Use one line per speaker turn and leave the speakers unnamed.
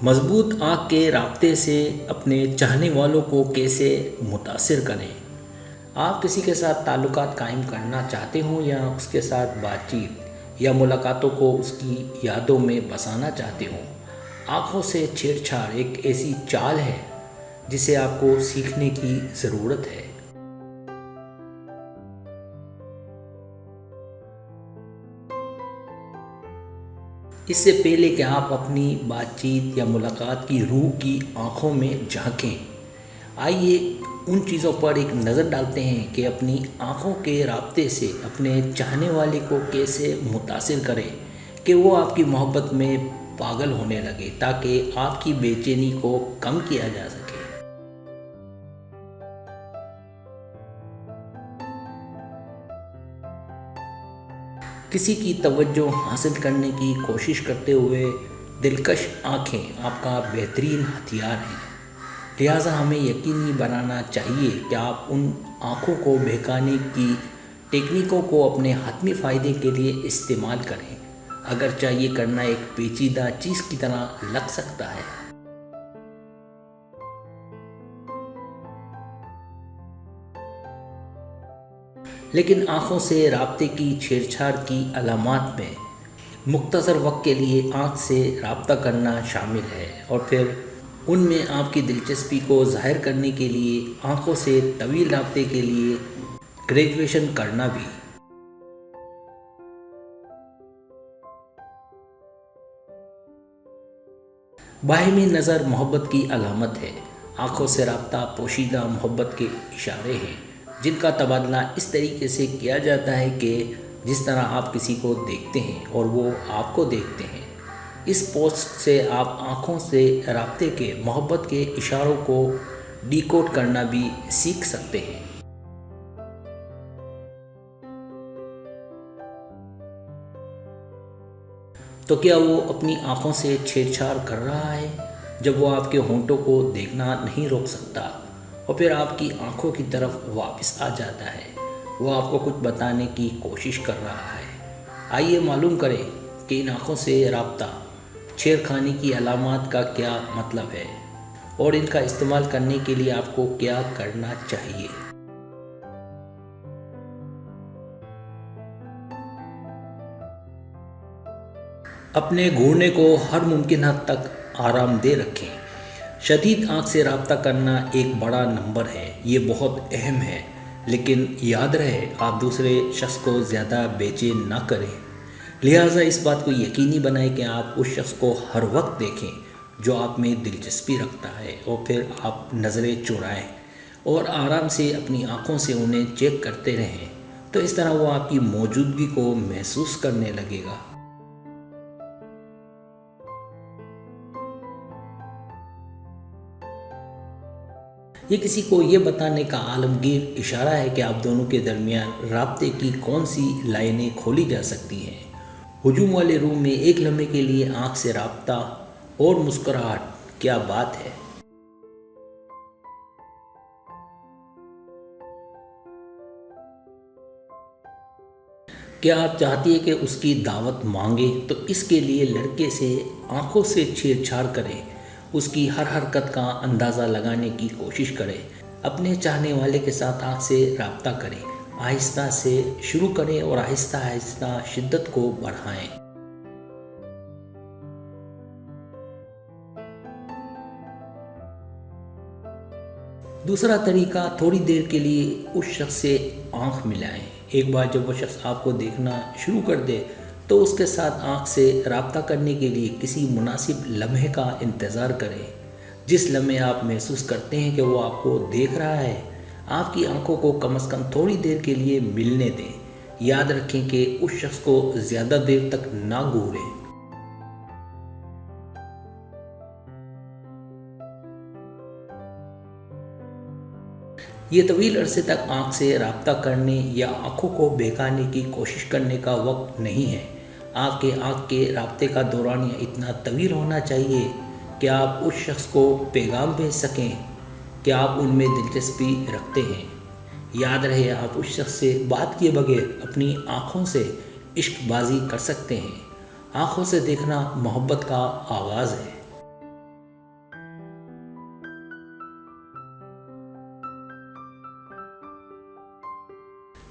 مضبوط آنکھ کے رابطے سے اپنے چاہنے والوں کو کیسے متاثر کریں؟ آپ کسی کے ساتھ تعلقات قائم کرنا چاہتے ہوں یا اس کے ساتھ بات چیت یا ملاقاتوں کو اس کی یادوں میں بسانا چاہتے ہوں، آنکھوں سے چھیڑ چھاڑ ایک ایسی چال ہے جسے آپ کو سیکھنے کی ضرورت ہے۔ اس سے پہلے کہ آپ اپنی بات چیت یا ملاقات کی روح کی آنکھوں میں جھانکیں، آئیے ان چیزوں پر ایک نظر ڈالتے ہیں کہ اپنی آنکھوں کے رابطے سے اپنے چاہنے والے کو کیسے متاثر کریں کہ وہ آپ کی محبت میں پاگل ہونے لگے، تاکہ آپ کی بے چینی کو کم کیا جا سکے۔ کسی کی توجہ حاصل کرنے کی کوشش کرتے ہوئے دلکش آنکھیں آپ کا بہترین ہتھیار ہیں، لہٰذا ہمیں یقینی بنانا چاہیے کہ آپ ان آنکھوں کو بہکانے کی ٹیکنیکوں کو اپنے حتمی فائدے کے لیے استعمال کریں، اگرچہ یہ کرنا ایک پیچیدہ چیز کی طرح لگ سکتا ہے۔ لیکن آنکھوں سے رابطے کی چھیڑ چھاڑ کی علامات میں مختصر وقت کے لیے آنکھ سے رابطہ کرنا شامل ہے، اور پھر ان میں آپ کی دلچسپی کو ظاہر کرنے کے لیے آنکھوں سے طویل رابطے کے لیے گریجویشن کرنا بھی۔ باہمی نظر محبت کی علامت ہے۔ آنکھوں سے رابطہ پوشیدہ محبت کے اشارے ہیں جن کا تبادلہ اس طریقے سے کیا جاتا ہے کہ جس طرح آپ کسی کو دیکھتے ہیں اور وہ آپ کو دیکھتے ہیں۔ اس پوسٹ سے آپ آنکھوں سے رابطے کے محبت کے اشاروں کو ڈیکوڈ کرنا بھی سیکھ سکتے ہیں۔ تو کیا وہ اپنی آنکھوں سے چھیڑ چھاڑ کر رہا ہے جب وہ آپ کے ہونٹوں کو دیکھنا نہیں روک سکتا اور پھر آپ کی آنکھوں کی طرف واپس آ جاتا ہے؟ وہ آپ کو کچھ بتانے کی کوشش کر رہا ہے۔ آئیے معلوم کریں کہ ان آنکھوں سے رابطہ چھیڑ خانی کی علامات کا کیا مطلب ہے اور ان کا استعمال کرنے کے لیے آپ کو کیا کرنا چاہیے۔ اپنے گھوڑنے کو ہر ممکن حد تک آرام دہ رکھیں۔ شدید آنکھ سے رابطہ کرنا ایک بڑا نمبر ہے، یہ بہت اہم ہے، لیکن یاد رہے آپ دوسرے شخص کو زیادہ بے چین نہ کریں، لہٰذا اس بات کو یقینی بنائیں کہ آپ اس شخص کو ہر وقت دیکھیں جو آپ میں دلچسپی رکھتا ہے، اور پھر آپ نظریں چرائیں اور آرام سے اپنی آنکھوں سے انہیں چیک کرتے رہیں، تو اس طرح وہ آپ کی موجودگی کو محسوس کرنے لگے گا۔ یہ کسی کو یہ بتانے کا عالمگیر اشارہ ہے کہ آپ دونوں کے درمیان رابطے کی کون سی لائنیں کھولی جا سکتی ہیں۔ ہجوم والے روم میں ایک لمحے کے لیے آنکھ سے رابطہ اور مسکراہٹ، کیا بات ہے! کیا آپ چاہتی ہیں کہ اس کی دعوت مانگیں تو اس کے لیے لڑکے سے آنکھوں سے چھیڑ چھاڑ کریں، اس کی ہر حرکت کا اندازہ لگانے کی کوشش کریں۔ اپنے چاہنے والے کے ساتھ آنکھ سے رابطہ کریں، آہستہ سے شروع کریں اور آہستہ آہستہ شدت کو بڑھائیں۔ دوسرا طریقہ، تھوڑی دیر کے لیے اس شخص سے آنکھ ملائیں۔ ایک بار جب وہ شخص آپ کو دیکھنا شروع کر دے تو اس کے ساتھ آنکھ سے رابطہ کرنے کے لیے کسی مناسب لمحے کا انتظار کریں۔ جس لمحے آپ محسوس کرتے ہیں کہ وہ آپ کو دیکھ رہا ہے، آپ کی آنکھوں کو کم از کم تھوڑی دیر کے لیے ملنے دیں۔ یاد رکھیں کہ اس شخص کو زیادہ دیر تک نہ گھوریں۔ یہ طویل عرصے تک آنکھ سے رابطہ کرنے یا آنکھوں کو بہکانے کی کوشش کرنے کا وقت نہیں ہے۔ آپ کے آنکھ کے رابطے کا دورانیہ اتنا طویل ہونا چاہیے کہ آپ اس شخص کو پیغام بھیج سکیں کہ آپ ان میں دلچسپی رکھتے ہیں۔ یاد رہے آپ اس شخص سے بات کیے بغیر اپنی آنکھوں سے عشق بازی کر سکتے ہیں۔ آنکھوں سے دیکھنا محبت کا آغاز ہے۔